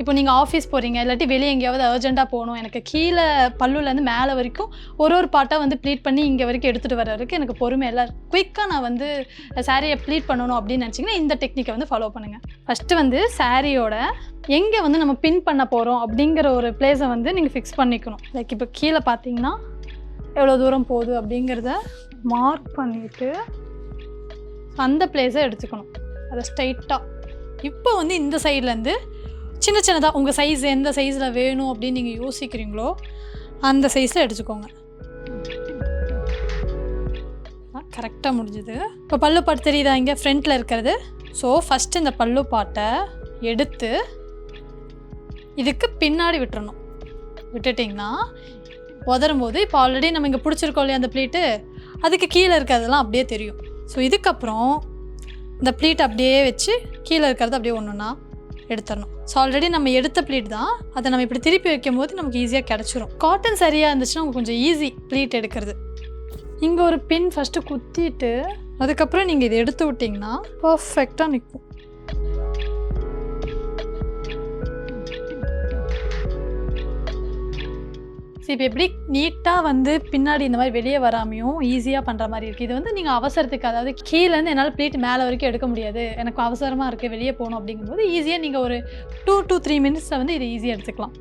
இப்போ நீங்கள் ஆஃபீஸ் போகிறீங்க, இல்லாட்டி வெளியே எங்கேயாவது அர்ஜென்ட்டாக போகணும், எனக்கு கீழே பல்லுலேருந்து மேலே வரைக்கும் ஒரு பார்ட்டாக வந்து ப்ளீட் பண்ணி இங்கே வரைக்கும் எடுத்துகிட்டு வர வரைக்கும் எனக்கு பொறுமை இல்லை, குயிக்காக நான் வந்து சாரியை ப்ளீட் பண்ணணும் அப்படின்னு நினச்சிங்கன்னா இந்த டெக்னிக்கை வந்து ஃபாலோ பண்ணுங்கள். ஃபஸ்ட்டு வந்து சாரியோட எங்கே வந்து நம்ம பின் பண்ண போகிறோம் அப்படிங்கிற ஒரு பிளேஸை வந்து நீங்கள் ஃபிக்ஸ் பண்ணிக்கணும். லைக் இப்போ கீழே பார்த்தீங்கன்னா எவ்வளோ தூரம் போகுது அப்படிங்கிறத மார்க் பண்ணிவிட்டு அந்த பிளேஸை எடுத்துக்கணும், அதை ஸ்ட்ரைட்டாக. இப்போ வந்து இந்த சைட்லேருந்து சின்ன சின்னதாக உங்கள் சைஸ் எந்த சைஸில் வேணும் அப்படின்னு நீங்கள் யோசிக்கிறீங்களோ அந்த சைஸில் எடுத்துக்கோங்க. கரெக்டாக முடிஞ்சுது. இப்போ பல்லு பாட்டு தெரியுதா இங்கே ஃப்ரண்ட்டில் இருக்கிறது? ஸோ ஃபஸ்ட்டு இந்த பல்லு பாட்டை எடுத்து இதுக்கு பின்னாடி விட்டுறணும். விட்டுட்டிங்கன்னா உதரும் போது இப்போ ஆல்ரெடி நம்ம இங்கே பிடிச்சிருக்கோம் இல்லையா அந்த ப்ளீட்டு, அதுக்கு கீழே இருக்கிறதெல்லாம் அப்படியே தெரியும். ஸோ இதுக்கப்புறம் இந்த ப்ளீட் அப்படியே வச்சு கீழே இருக்கிறது அப்படியே ஒன்றுன்னா எடுத்துடணும். ஸோ ஆல்ரெடி நம்ம எடுத்த ப்ளீட் தான், அதை நம்ம இப்படி திருப்பி வைக்கும் போது நமக்கு ஈஸியாக கிடச்சிரும். காட்டன் சரியாக இருந்துச்சுன்னா உங்களுக்கு கொஞ்சம் ஈஸி ப்ளீட் எடுக்கிறது. இங்கே ஒரு பின் ஃபஸ்ட்டு குத்திட்டு அதுக்கப்புறம் நீங்கள் இதை எடுத்து விட்டிங்கன்னா பர்ஃபெக்டாக நிற்கும். ஸோ இப்போ எப்படி நீட்டாக வந்து பின்னாடி இந்த மாதிரி வெளியே வராமையும் ஈஸியாக பண்ணுற மாதிரி இருக்குது. இது வந்து நீங்கள் அவசரத்துக்கு, அதாவது கீழேருந்து என்னால் ப்ளீட் மேலே வரைக்கும் எடுக்க முடியாது, எனக்கு அவசரமாக இருக்குது வெளியே போகணும் அப்படிங்கும்போது ஈஸியாக நீங்கள் ஒரு 2 to 3 மினிட்ஸில் வந்து இதை ஈஸியாக எடுத்துக்கலாம்.